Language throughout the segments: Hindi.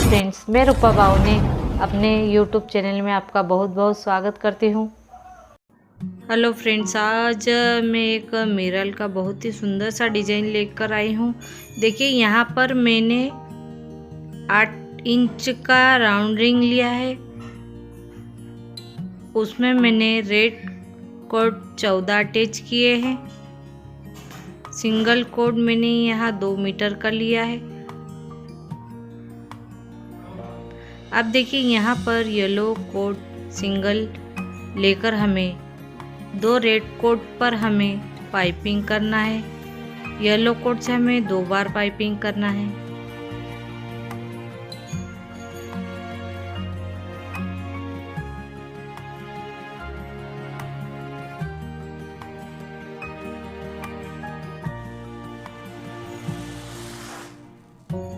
फ्रेंड्स, मैं रूपा बावने अपने YouTube चैनल में आपका बहुत बहुत स्वागत करती हूँ। हेलो फ्रेंड्स, आज मैं एक मिरर का बहुत ही सुंदर सा डिज़ाइन लेकर आई हूँ। देखिए, यहाँ पर मैंने 8 इंच का राउंड रिंग लिया है। उसमें मैंने रेड कोड 14 अटैच किए हैं। सिंगल कोड मैंने यहाँ 2 मीटर का लिया है। अब देखिए, यहाँ पर येलो कोड सिंगल लेकर हमें 2 रेड कोड पर हमें पाइपिंग करना है। येलो कोड से हमें 2 बार पाइपिंग करना है।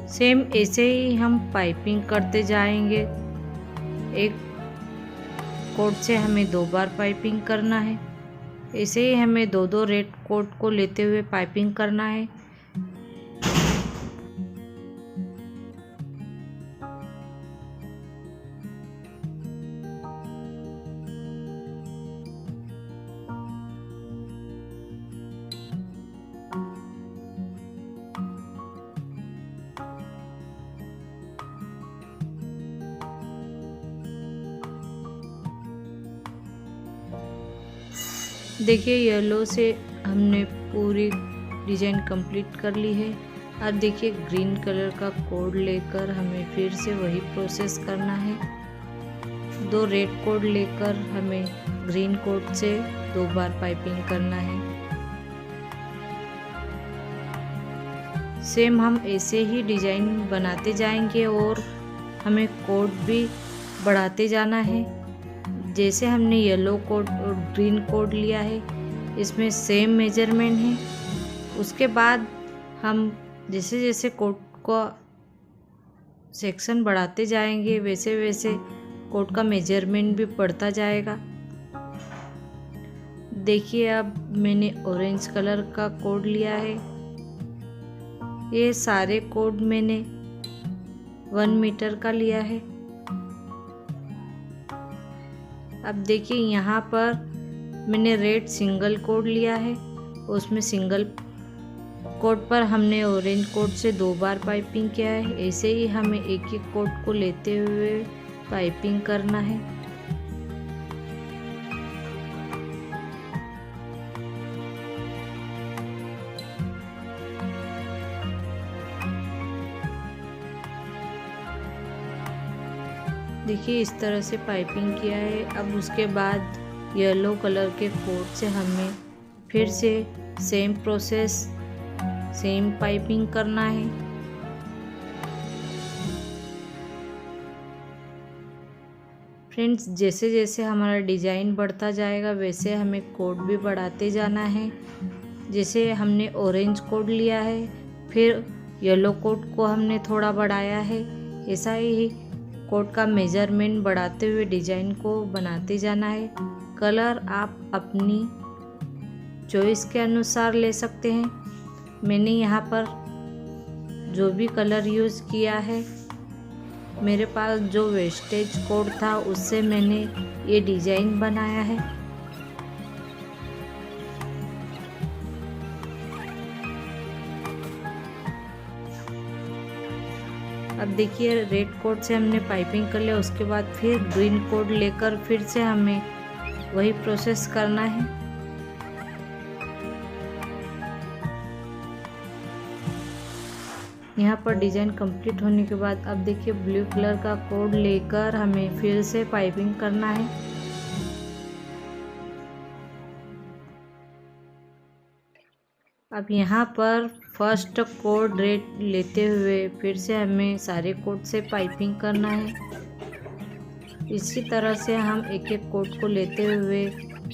सेम ऐसे ही हम पाइपिंग करते जाएंगे। एक कोड से हमें 2 बार पाइपिंग करना है। ऐसे ही हमें 2 रेड कोड को लेते हुए पाइपिंग करना है। देखिए, येलो से हमने पूरी डिज़ाइन कंप्लीट कर ली है। अब देखिए, ग्रीन कलर का कोड लेकर हमें फिर से वही प्रोसेस करना है। 2 रेड कोड लेकर हमें ग्रीन कोड से 2 बार पाइपिंग करना है। सेम हम ऐसे ही डिज़ाइन बनाते जाएंगे और हमें कोड भी बढ़ाते जाना है। जैसे हमने येलो कोड और ग्रीन कोड लिया है, इसमें सेम मेजरमेंट है। उसके बाद हम जैसे जैसे कोड का सेक्शन बढ़ाते जाएंगे, वैसे वैसे कोड का मेजरमेंट भी बढ़ता जाएगा। देखिए, अब मैंने ऑरेंज कलर का कोड लिया है। ये सारे कोड मैंने 1 मीटर का लिया है। अब देखिए, यहाँ पर मैंने रेड सिंगल कोड लिया है। उसमें सिंगल कोड पर हमने ऑरेंज कोड से 2 बार पाइपिंग किया है। ऐसे ही हमें एक एक कोड को लेते हुए पाइपिंग करना है। देखिए, इस तरह से पाइपिंग किया है। अब उसके बाद येलो कलर के कोड से हमें फिर से सेम प्रोसेस, सेम पाइपिंग करना है। फ्रेंड्स, जैसे जैसे हमारा डिज़ाइन बढ़ता जाएगा, वैसे हमें कोड भी बढ़ाते जाना है। जैसे हमने ऑरेंज कोड लिया है, फिर येलो कोड को हमने थोड़ा बढ़ाया है। ऐसा ही कोड का मेजरमेंट बढ़ाते हुए डिज़ाइन को बनाते जाना है। कलर आप अपनी चॉइस के अनुसार ले सकते हैं। मैंने यहाँ पर जो भी कलर यूज़ किया है, मेरे पास जो वेस्टेज कोड था उससे मैंने ये डिज़ाइन बनाया है। अब देखिए, रेड कोड से हमने पाइपिंग कर लिया। उसके बाद फिर ग्रीन कोड लेकर फिर से हमें वही प्रोसेस करना है। यहाँ पर डिज़ाइन कंप्लीट होने के बाद अब देखिए, ब्लू कलर का कोड लेकर हमें फिर से पाइपिंग करना है। अब यहाँ पर फर्स्ट कोड रेड लेते हुए फिर से हमें सारे कोड से पाइपिंग करना है। इसी तरह से हम एक एक कोड को लेते हुए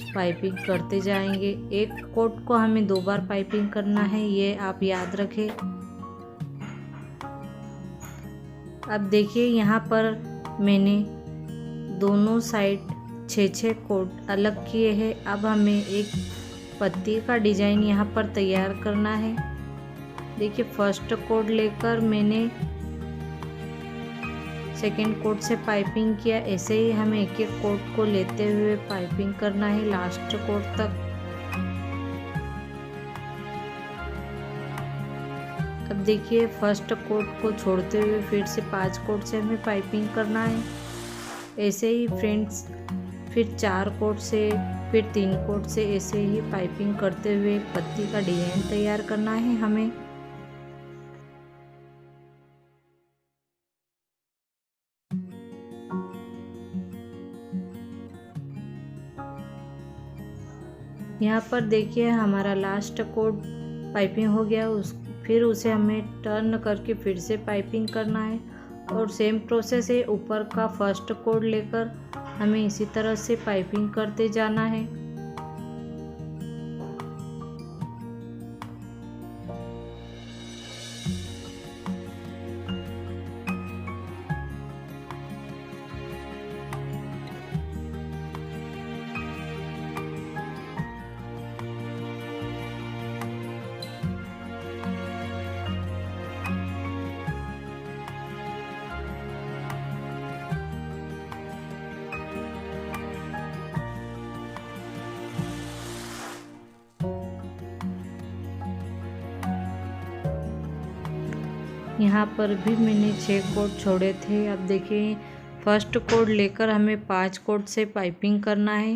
पाइपिंग करते जाएंगे। एक कोड को हमें 2 बार पाइपिंग करना है, ये आप याद रखें। अब देखिए, यहाँ पर मैंने दोनों साइड 6-6 कोड अलग किए हैं। अब हमें एक पत्ती का डिज़ाइन यहाँ पर तैयार करना है। देखिए, फर्स्ट कोड लेकर मैंने सेकेंड कोट से पाइपिंग किया। ऐसे ही हमें एक एक कोट को लेते हुए पाइपिंग करना है लास्ट कोट तक। अब देखिए फर्स्ट कोट को छोड़ते हुए फिर से 5 कोट से हमें पाइपिंग करना है। ऐसे ही फ्रेंड्स फिर 4 कोट से, फिर 3 कोट से, ऐसे ही पाइपिंग करते हुए एक पत्ती का डिजाइन तैयार करना है हमें। यहाँ पर देखिए हमारा लास्ट कोट पाइपिंग हो गया। फिर उसे हमें टर्न करके फिर से पाइपिंग करना है और सेम प्रोसेस है। ऊपर का फर्स्ट कोट लेकर हमें इसी तरह से पाइपिंग करते जाना है। यहाँ पर भी मैंने 6 कोट छोड़े थे। अब देखिए फर्स्ट कोट लेकर हमें 5 कोट से पाइपिंग करना है।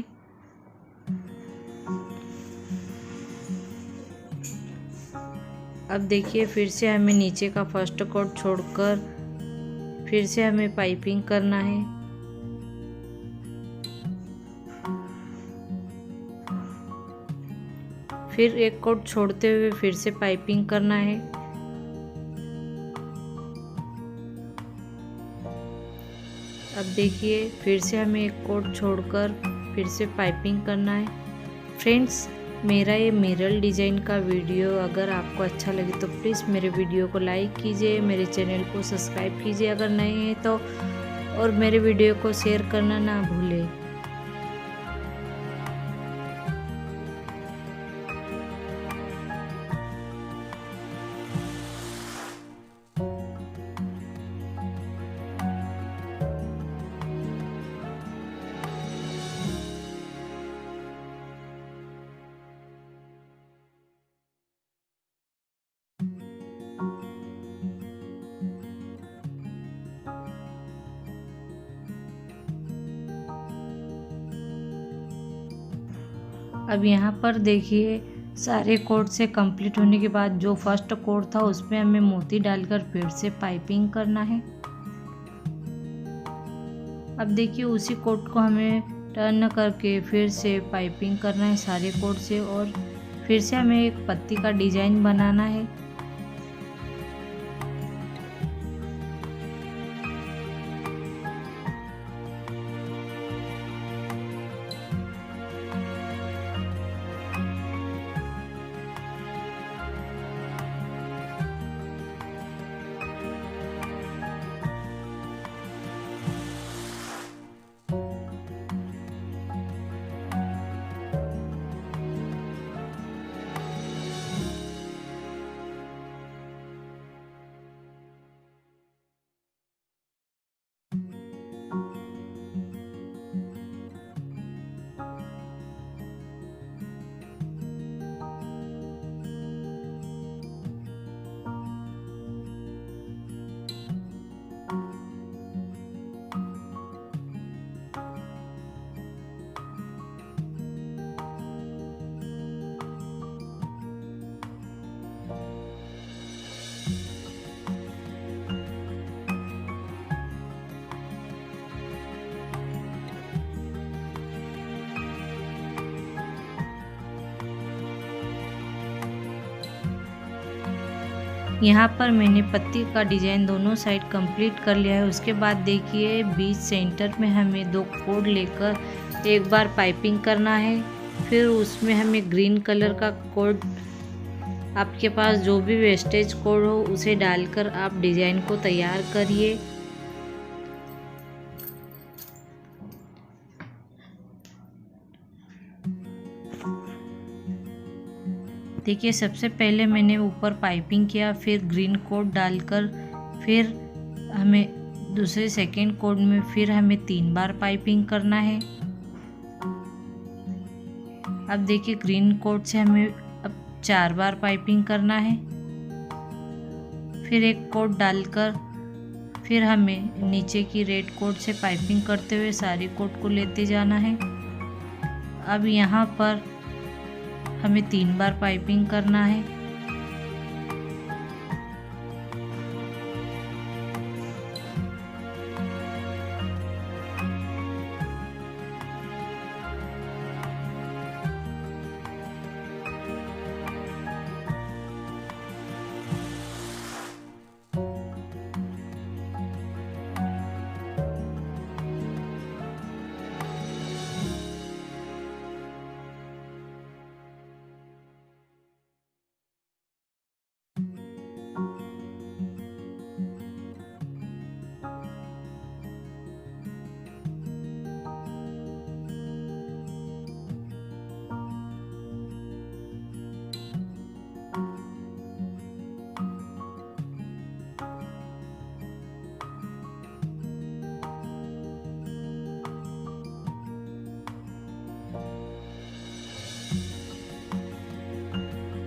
अब देखिए फिर से हमें नीचे का फर्स्ट कोट छोड़कर फिर से हमें पाइपिंग करना है। फिर एक कोट छोड़ते हुए फिर से पाइपिंग करना है। अब देखिए फिर से हमें एक कोट छोड़कर फिर से पाइपिंग करना है। फ्रेंड्स मेरा ये मिरर डिज़ाइन का वीडियो अगर आपको अच्छा लगे तो प्लीज़ मेरे वीडियो को लाइक कीजिए, मेरे चैनल को सब्सक्राइब कीजिए अगर नए हैं तो, और मेरे वीडियो को शेयर करना ना भूलें। अब यहाँ पर देखिए सारे कोट से कंप्लीट होने के बाद जो फर्स्ट कोट था उसमें हमें मोती डालकर फिर से पाइपिंग करना है। अब देखिए उसी कोट को हमें टर्न करके फिर से पाइपिंग करना है सारे कोट से, और फिर से हमें एक पत्ती का डिजाइन बनाना है। यहाँ पर मैंने पत्ती का डिजाइन दोनों साइड कंप्लीट कर लिया है। उसके बाद देखिए बीच सेंटर में हमें 2 कोड लेकर एक बार पाइपिंग करना है। फिर उसमें हमें ग्रीन कलर का कोड, आपके पास जो भी वेस्टेज कोड हो उसे डालकर आप डिजाइन को तैयार करिए। देखिए सबसे पहले मैंने ऊपर पाइपिंग किया, फिर ग्रीन कोट डालकर फिर हमें दूसरे सेकेंड कोड में फिर हमें 3 बार पाइपिंग करना है। अब देखिए ग्रीन कोड से हमें अब 4 बार पाइपिंग करना है। फिर एक कोड डालकर फिर हमें नीचे की रेड कोड से पाइपिंग करते हुए सारी कोड को लेते जाना है। अब यहाँ पर हमें 3 बार पाइपिंग करना है।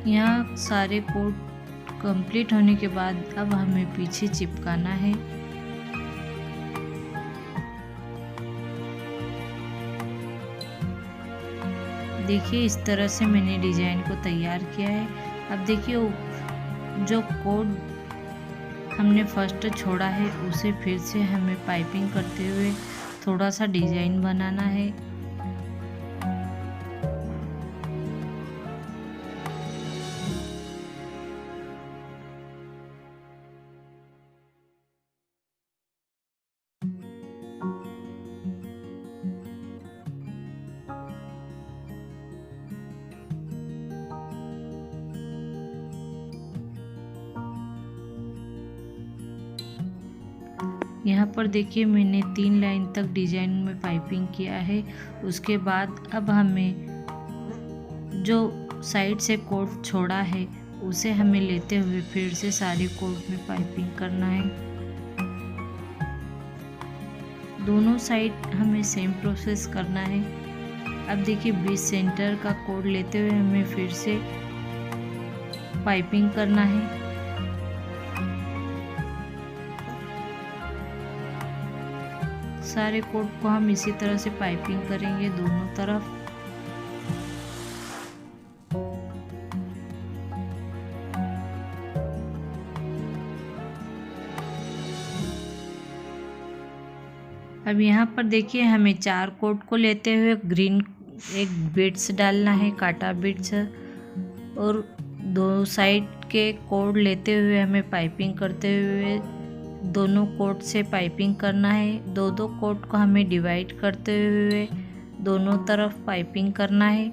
यहाँ सारे कोड कंप्लीट होने के बाद अब हमें पीछे चिपकाना है। देखिए इस तरह से मैंने डिजाइन को तैयार किया है। अब देखिए जो कोड हमने फर्स्ट छोड़ा है उसे फिर से हमें पाइपिंग करते हुए थोड़ा सा डिजाइन बनाना है। यहाँ पर देखिए मैंने 3 लाइन तक डिजाइन में पाइपिंग किया है। उसके बाद अब हमें जो साइड से कोड छोड़ा है उसे हमें लेते हुए फिर से सारे कोड में पाइपिंग करना है। दोनों साइड हमें सेम प्रोसेस करना है। अब देखिए बीच सेंटर का कोड लेते हुए हमें फिर से पाइपिंग करना है। सारे कोड को हम इसी तरह से पाइपिंग करेंगे दोनों तरफ। अब यहाँ पर देखिए हमें 4 कोड को लेते हुए ग्रीन एक बीड्स डालना है, काटा बीड्स, और 2 साइड के कोड लेते हुए हमें पाइपिंग करते हुए दोनों कोड से पाइपिंग करना है। 2 कोड को हमें डिवाइड करते हुए दोनों तरफ पाइपिंग करना है।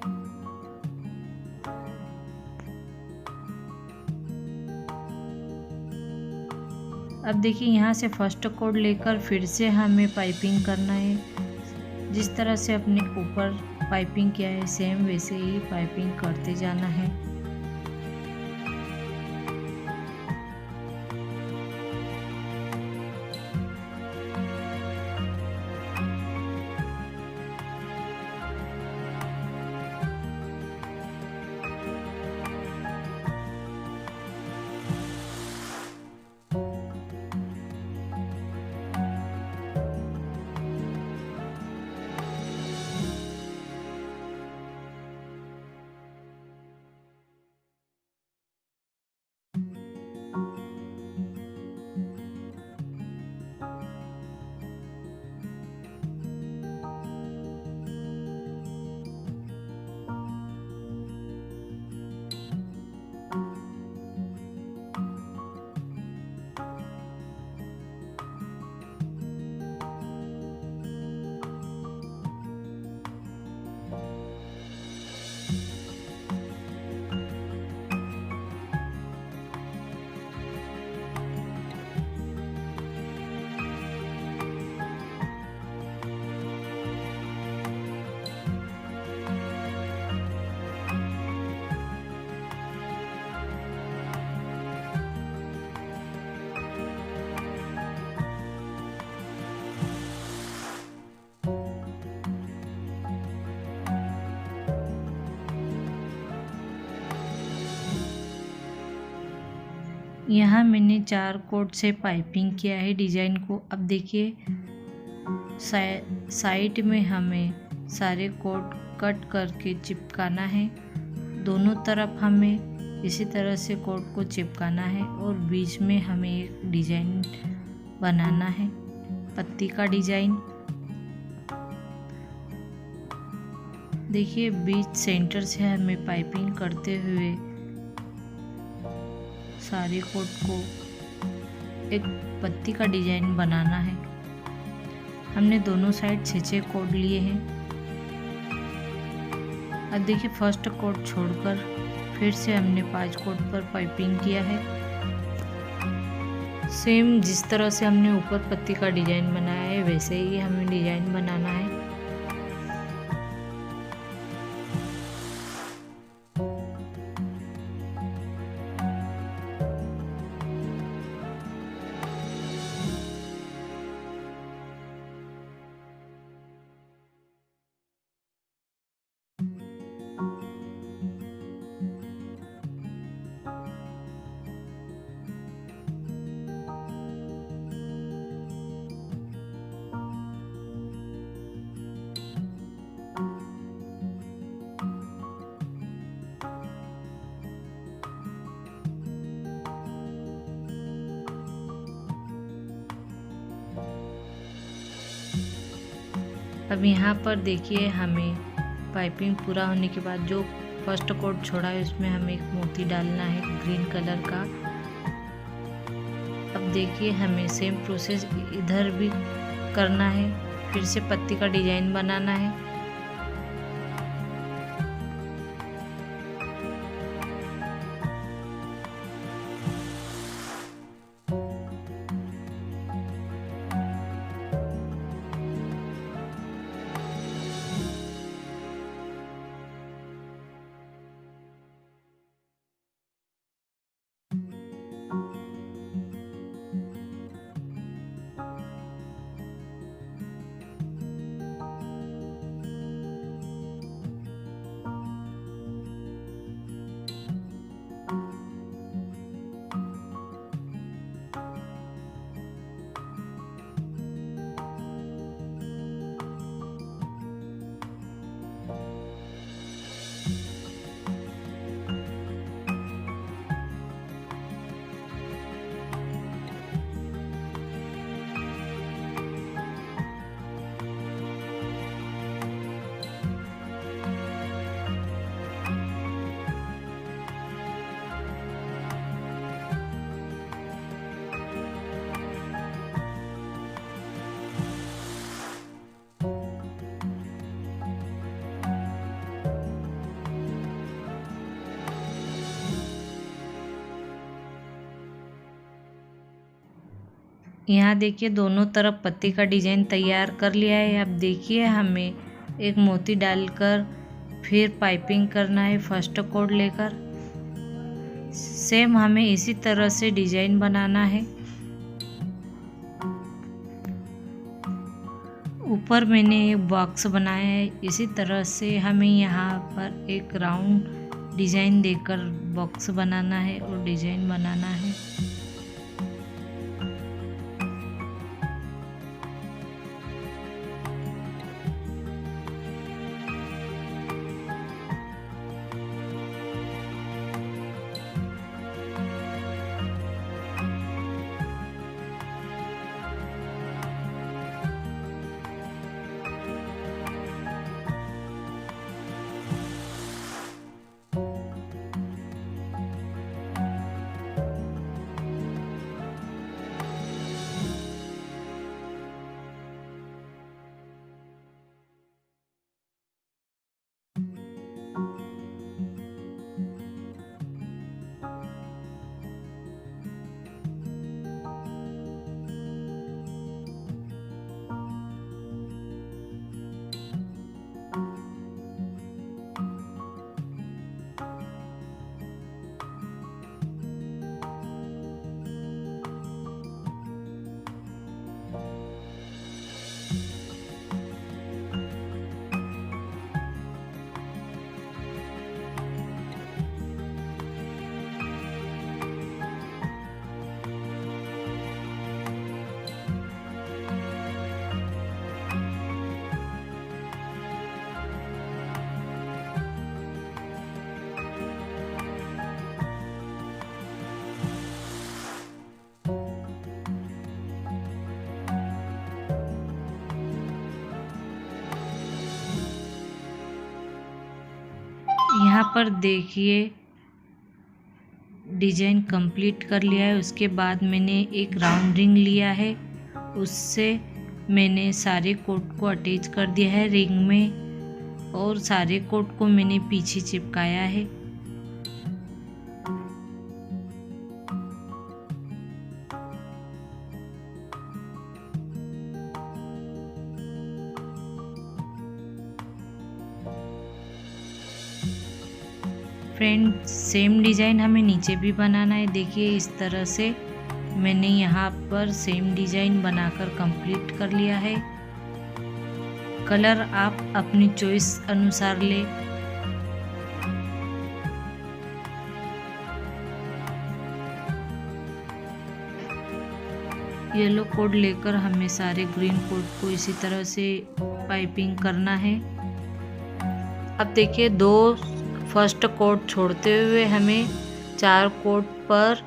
अब देखिए यहाँ से फर्स्ट कोड लेकर फिर से हमें पाइपिंग करना है। जिस तरह से अपने ऊपर पाइपिंग किया है सेम वैसे ही पाइपिंग करते जाना है। यहाँ मैंने 4 कोट से पाइपिंग किया है डिजाइन को। अब देखिए साइड में हमें सारे कोट कट करके चिपकाना है। दोनों तरफ हमें इसी तरह से कोट को चिपकाना है और बीच में हमें एक डिजाइन बनाना है, पत्ती का डिजाइन। देखिए बीच सेंटर से हमें पाइपिंग करते हुए सारे कोट को एक पत्ती का डिजाइन बनाना है। हमने दोनों साइड 6-6 कोट लिए हैं। अब देखिए फर्स्ट कोट छोड़कर फिर से हमने 5 कोट पर पाइपिंग किया है। सेम जिस तरह से हमने ऊपर पत्ती का डिजाइन बनाया है वैसे ही हमें डिजाइन बनाना है। अब यहाँ पर देखिए हमें पाइपिंग पूरा होने के बाद जो फर्स्ट कोट छोड़ा है उसमें हमें एक मोती डालना है ग्रीन कलर का। अब देखिए हमें सेम प्रोसेस इधर भी करना है, फिर से पत्ती का डिजाइन बनाना है। यहाँ देखिए दोनों तरफ पत्ती का डिजाइन तैयार कर लिया है। अब देखिए हमें एक मोती डालकर फिर पाइपिंग करना है फर्स्ट कोट लेकर। सेम हमें इसी तरह से डिजाइन बनाना है। ऊपर मैंने एक बॉक्स बनाया है, इसी तरह से हमें यहाँ पर एक राउंड डिजाइन देकर बॉक्स बनाना है और डिजाइन बनाना है। यहाँ पर देखिए डिजाइन कंप्लीट कर लिया है। उसके बाद मैंने एक राउंड रिंग लिया है, उससे मैंने सारे कोट को अटैच कर दिया है रिंग में और सारे कोट को मैंने पीछे चिपकाया है। फ्रेंड्स सेम डिज़ाइन हमें नीचे भी बनाना है। देखिए इस तरह से मैंने यहाँ पर सेम डिज़ाइन बनाकर कंप्लीट कर लिया है। कलर आप अपनी चॉइस अनुसार ले। येलो कोड लेकर हमें सारे ग्रीन कोड को इसी तरह से पाइपिंग करना है। अब देखिए दो फर्स्ट कोट छोड़ते हुए हमें 4 कोट पर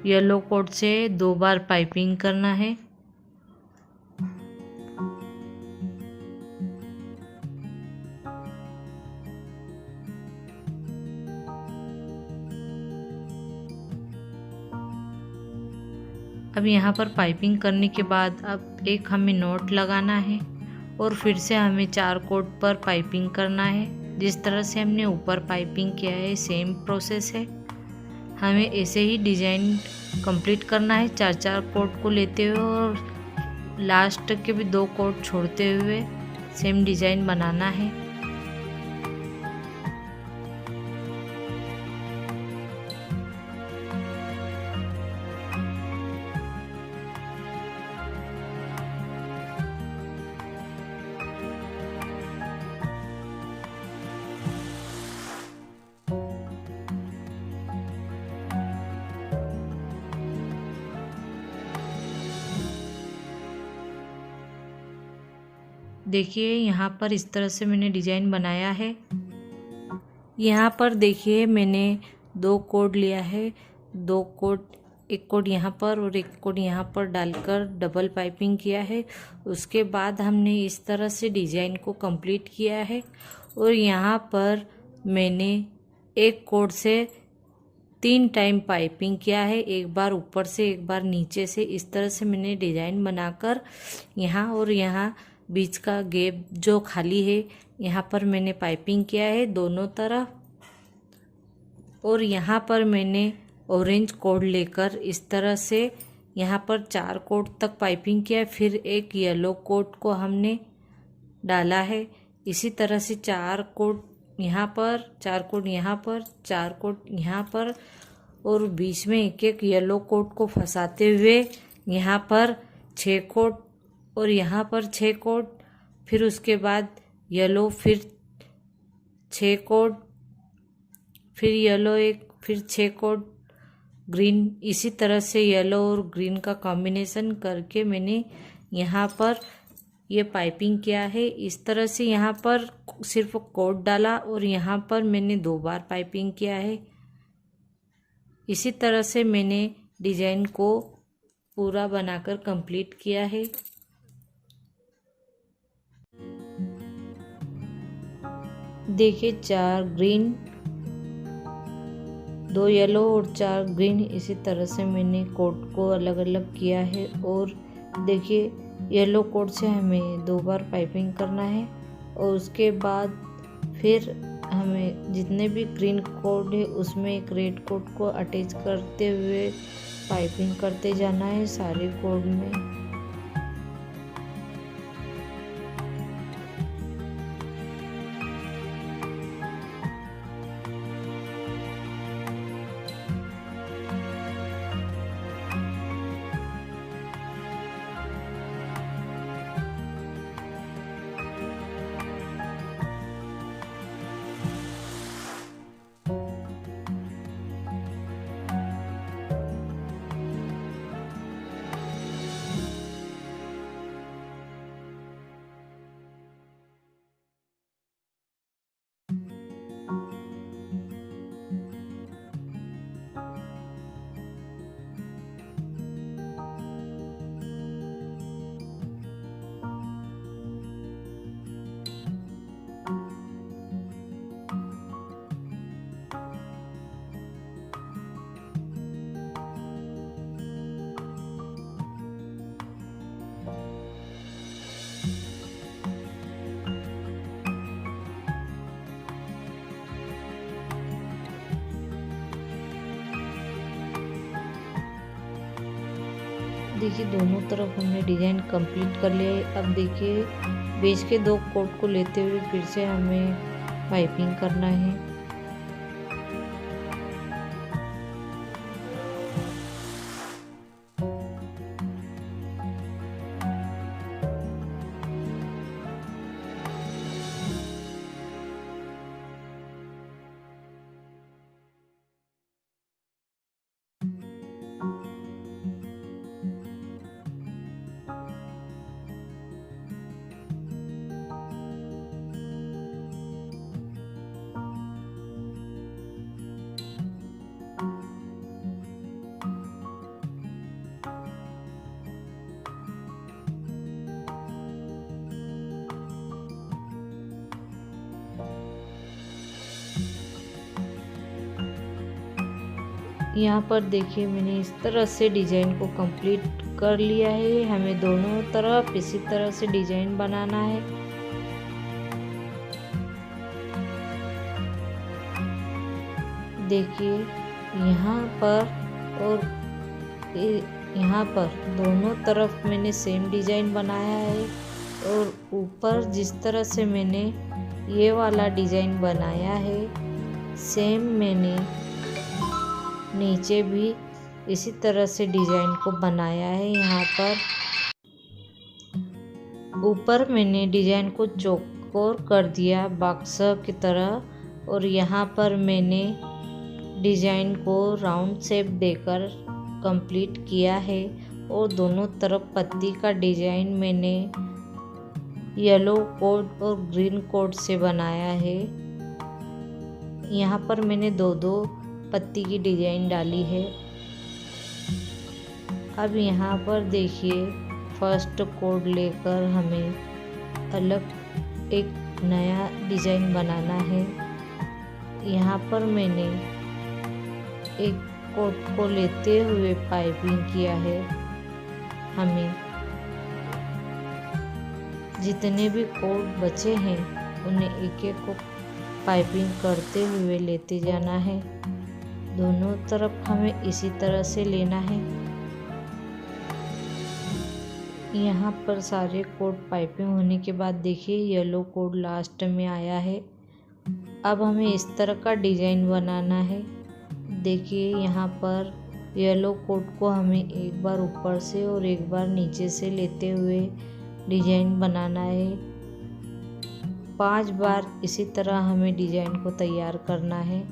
येलो कोट से 2 बार पाइपिंग करना है। अब यहाँ पर पाइपिंग करने के बाद अब एक हमें नॉट लगाना है और फिर से हमें 4 कोट पर पाइपिंग करना है। जिस तरह से हमने ऊपर पाइपिंग किया है सेम प्रोसेस है, हमें ऐसे ही डिज़ाइन कंप्लीट करना है 4 कोट को लेते हुए और लास्ट के भी 2 कोट छोड़ते हुए सेम डिज़ाइन बनाना है। देखिए यहाँ पर इस तरह से मैंने डिज़ाइन बनाया है। यहाँ पर देखिए मैंने 2 कोड लिया है, 2 कोड, एक कोड यहाँ पर और एक कोड यहाँ पर डालकर डबल पाइपिंग किया है। उसके बाद हमने इस तरह से डिज़ाइन को कंप्लीट किया है और यहाँ पर मैंने एक कोड से 3 टाइम पाइपिंग किया है, एक बार ऊपर से एक बार नीचे से। इस तरह से मैंने डिज़ाइन बनाकर यहाँ और यहाँ बीच का गैप जो खाली है यहाँ पर मैंने पाइपिंग किया है दोनों तरफ। और यहाँ पर मैंने ऑरेंज कोड लेकर इस तरह से यहाँ पर 4 कोड तक पाइपिंग किया है, फिर एक येलो कोड को हमने डाला है। इसी तरह से 4 कोड यहाँ पर, 4 कोड यहाँ पर, 4 कोड यहाँ पर और बीच में एक एक येलो कोड को फंसाते हुए यहाँ पर 6 कोड और यहाँ पर 6 कोड, फिर उसके बाद येलो, फिर 6 कोड, फिर येलो एक, फिर 6 कोड ग्रीन। इसी तरह से येलो और ग्रीन का कॉम्बिनेशन करके मैंने यहाँ पर ये पाइपिंग किया है। इस तरह से यहाँ पर सिर्फ कोड डाला और यहाँ पर मैंने 2 बार पाइपिंग किया है। इसी तरह से मैंने डिज़ाइन को पूरा बनाकर कंप्लीट किया है। देखिए 4 ग्रीन, 2 येलो और 4 ग्रीन, इसी तरह से मैंने कोड को अलग अलग किया है। और देखिए येलो कोड से हमें 2 बार पाइपिंग करना है और उसके बाद फिर हमें जितने भी ग्रीन कोड है उसमें एक रेड कोड को अटैच करते हुए पाइपिंग करते जाना है सारे कोड में। देखिए दोनों तरफ हमने डिज़ाइन कंप्लीट कर लिया है। अब देखिए बीच के 2 कोट को लेते हुए फिर से हमें पाइपिंग करना है। यहाँ पर देखिए मैंने इस तरह से डिज़ाइन को कंप्लीट कर लिया है। हमें दोनों तरफ इसी तरह से डिज़ाइन बनाना है। देखिए यहाँ पर और यहाँ पर दोनों तरफ मैंने सेम डिज़ाइन बनाया है और ऊपर जिस तरह से मैंने ये वाला डिज़ाइन बनाया है सेम मैंने नीचे भी इसी तरह से डिज़ाइन को बनाया है। यहाँ पर ऊपर मैंने डिज़ाइन को चौकोर कर दिया बॉक्स की तरह और यहाँ पर मैंने डिज़ाइन को राउंड शेप देकर कंप्लीट किया है और दोनों तरफ पत्ती का डिज़ाइन मैंने येलो कोड और ग्रीन कोड से बनाया है। यहाँ पर मैंने दो पत्ती की डिज़ाइन डाली है। अब यहाँ पर देखिए फर्स्ट कोड लेकर हमें अलग एक नया डिज़ाइन बनाना है। यहाँ पर मैंने एक कोड को लेते हुए पाइपिंग किया है। हमें जितने भी कोड बचे हैं उन्हें एक एक को पाइपिंग करते हुए लेते जाना है। दोनों तरफ हमें इसी तरह से लेना है। यहाँ पर सारे कोड पाइपिंग होने के बाद देखिए येलो कोड लास्ट में आया है। अब हमें इस तरह का डिज़ाइन बनाना है। देखिए यहाँ पर येलो कोड को हमें एक बार ऊपर से और एक बार नीचे से लेते हुए डिज़ाइन बनाना है। 5 बार इसी तरह हमें डिज़ाइन को तैयार करना है।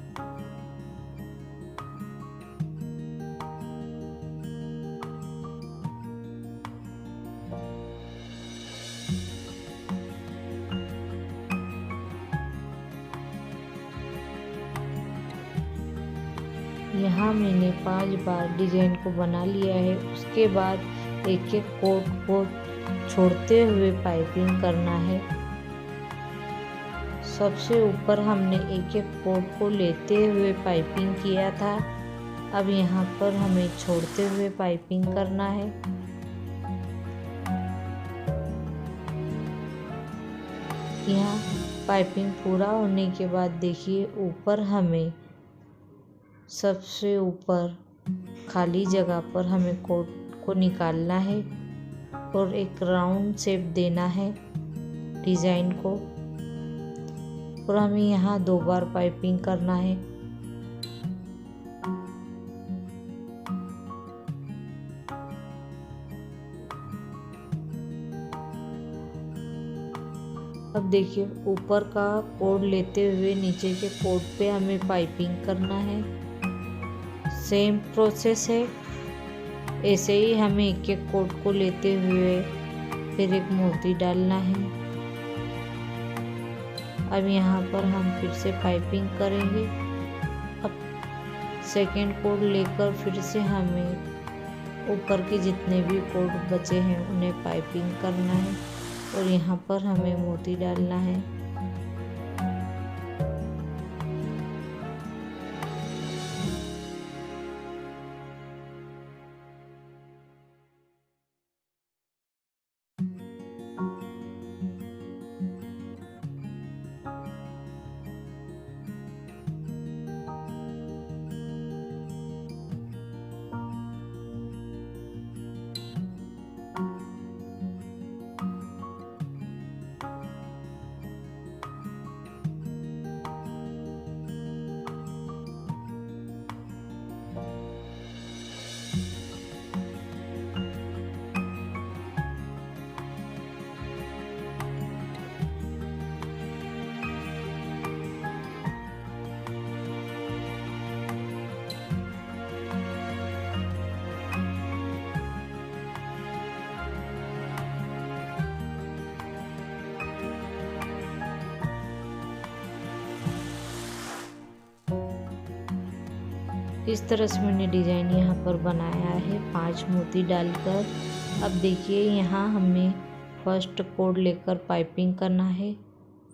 यहाँ मैंने 5 बार डिज़ाइन को बना लिया है। उसके बाद एक एक कोट को छोड़ते हुए पाइपिंग करना है। सबसे ऊपर हमने एक एक कोट को लेते हुए पाइपिंग किया था। अब यहाँ पर हमें छोड़ते हुए पाइपिंग करना है। यहाँ पाइपिंग पूरा होने के बाद देखिए ऊपर हमें सबसे ऊपर खाली जगह पर हमें कोट को निकालना है और एक राउंड शेप देना है डिज़ाइन को और हमें यहाँ 2 बार पाइपिंग करना है। अब देखिए ऊपर का कोड लेते हुए नीचे के कोड पे हमें पाइपिंग करना है। सेम प्रोसेस है। ऐसे ही हमें एक एक कोड को लेते हुए फिर एक मोती डालना है। अब यहाँ पर हम फिर से पाइपिंग करेंगे। अब सेकेंड कोड लेकर फिर से हमें ऊपर के जितने भी कोड बचे हैं उन्हें पाइपिंग करना है और यहाँ पर हमें मोती डालना है। इस तरह से मैंने डिज़ाइन यहाँ पर बनाया है 5 मोती डालकर। अब देखिए यहाँ हमें फर्स्ट कोड लेकर पाइपिंग करना है,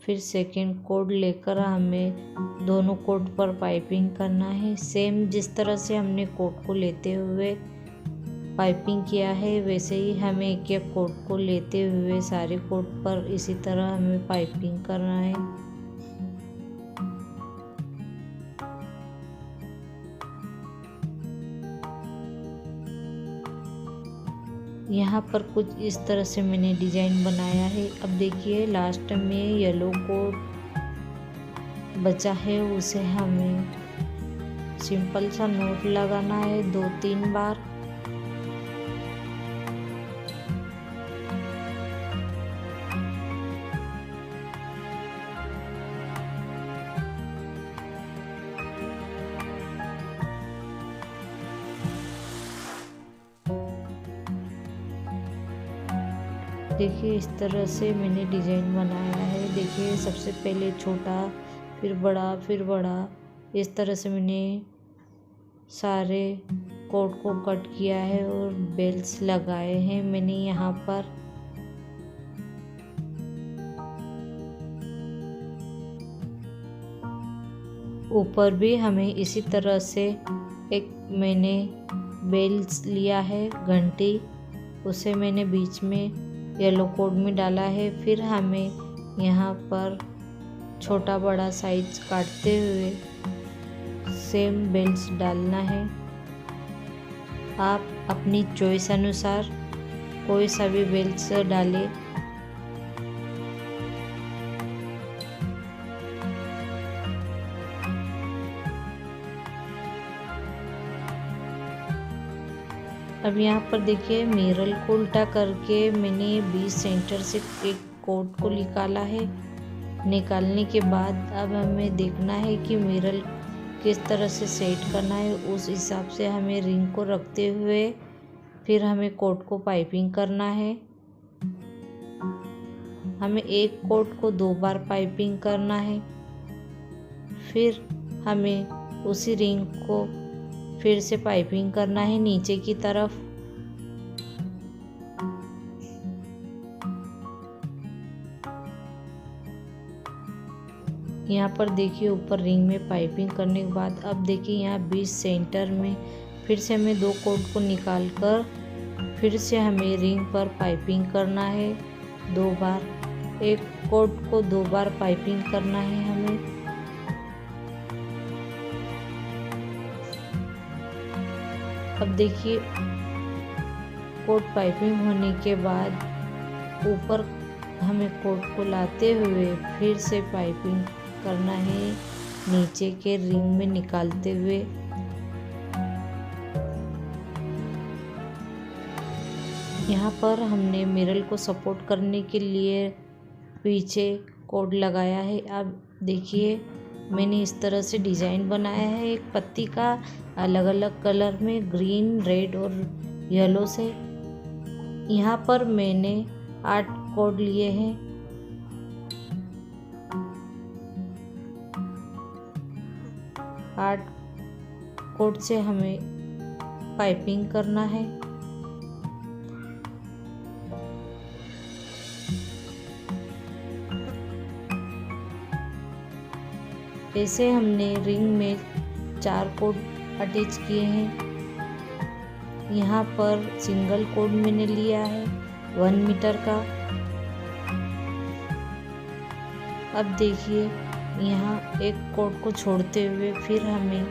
फिर सेकंड कोड लेकर हमें दोनों कोड पर पाइपिंग करना है। सेम जिस तरह से हमने कोड को लेते हुए पाइपिंग किया है वैसे ही हमें एक एक कोड को लेते हुए सारे कोड पर इसी तरह हमें पाइपिंग करना है। यहाँ पर कुछ इस तरह से मैंने डिज़ाइन बनाया है। अब देखिए लास्ट में येलो कोड बचा है, उसे हमें सिंपल सा नोट लगाना है 2-3 बार। देखिए इस तरह से मैंने डिज़ाइन बनाया है। देखिए सबसे पहले छोटा, फिर बड़ा, इस तरह से मैंने सारे कोड को कट किया है और बेल्स लगाए हैं मैंने यहाँ पर। ऊपर भी हमें इसी तरह से एक मैंने बेल्स लिया है घंटी, उसे मैंने बीच में येलो कोड में डाला है। फिर हमें यहाँ पर छोटा बड़ा साइज काटते हुए सेम बेल्स डालना है। आप अपनी चॉइस अनुसार कोई सा भी बेल्स डालें। अब यहाँ पर देखिए मिरर को उल्टा करके मैंने बीच सेंटर से एक कोड को निकाला है। निकालने के बाद अब हमें देखना है कि मिरर किस तरह से सेट करना है, उस हिसाब से हमें रिंग को रखते हुए फिर हमें कोड को पाइपिंग करना है। हमें एक कोड को 2 बार पाइपिंग करना है। फिर हमें उसी रिंग को फिर से पाइपिंग करना है नीचे की तरफ। यहाँ पर देखिए ऊपर रिंग में पाइपिंग करने के बाद अब देखिए यहाँ बीच सेंटर में फिर से हमें 2 कोड को निकाल कर फिर से हमें रिंग पर पाइपिंग करना है 2 बार। एक कोड को 2 बार पाइपिंग करना है हमें। अब देखिए कोड पाइपिंग होने के बाद ऊपर हमें कोड को लाते हुए फिर से पाइपिंग करना है नीचे के रिंग में निकालते हुए। यहाँ पर हमने मिरर को सपोर्ट करने के लिए पीछे कोड लगाया है। अब देखिए मैंने इस तरह से डिज़ाइन बनाया है एक पत्ती का, अलग अलग कलर में ग्रीन, रेड और येलो से। यहाँ पर मैंने 8 कोड लिए हैं। आठ कोड से हमें पाइपिंग करना है। ऐसे हमने रिंग में 4 कोड अटैच किए हैं। यहाँ पर सिंगल कोड मैंने लिया है 1 मीटर का। अब देखिए यहाँ एक कोड को छोड़ते हुए फिर हमें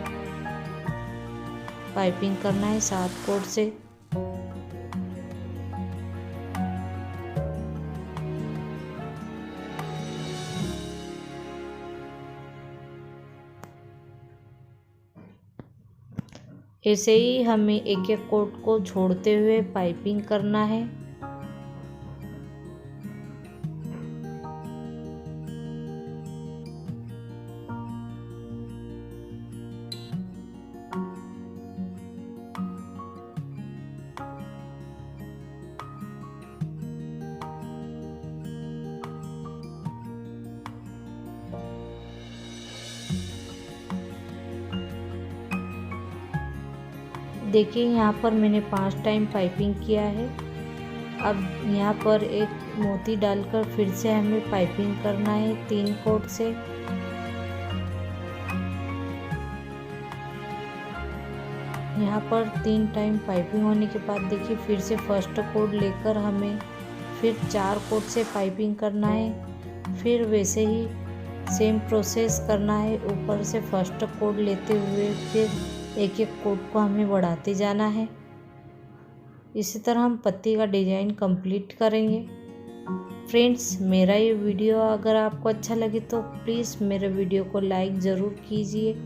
पाइपिंग करना है 7 कोड से। ऐसे ही हमें एक एक कोड को छोड़ते हुए पाइपिंग करना है। देखिए यहाँ पर मैंने 5 टाइम पाइपिंग किया है। अब यहाँ पर एक मोती डालकर फिर से हमें पाइपिंग करना है 3 कोट से। यहाँ पर 3 टाइम पाइपिंग होने के बाद देखिए फिर से फर्स्ट कोट लेकर हमें फिर 4 कोट से पाइपिंग करना है। फिर वैसे ही सेम प्रोसेस करना है, ऊपर से फर्स्ट कोट लेते हुए फिर एक एक कोट को हमें बढ़ाते जाना है। इसी तरह हम पत्ती का डिज़ाइन कंप्लीट करेंगे। फ्रेंड्स, मेरा ये वीडियो अगर आपको अच्छा लगे तो प्लीज़ मेरे वीडियो को लाइक ज़रूर कीजिए।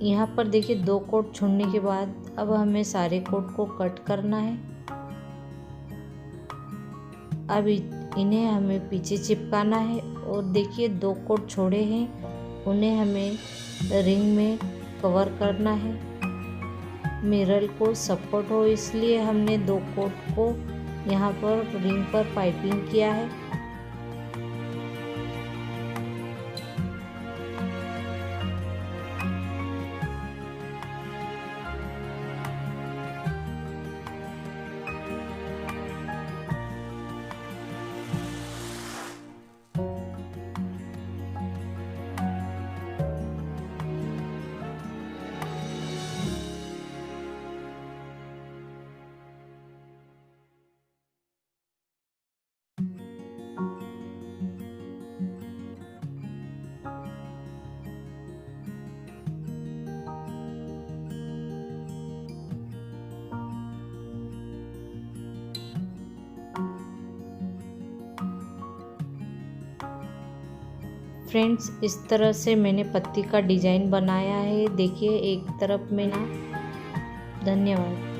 यहाँ पर देखिए 2 कोट छोड़ने के बाद अब हमें सारे कोट को कट करना है। अब इन्हें हमें पीछे चिपकाना है और देखिए 2 कोट छोड़े हैं, उन्हें हमें रिंग में कवर करना है। मिरर को सपोर्ट हो इसलिए हमने 2 कोट को यहाँ पर रिंग पर पाइपिंग किया है। फ्रेंड्स, इस तरह से मैंने पत्ती का डिज़ाइन बनाया है। देखिए एक तरफ में ना। धन्यवाद।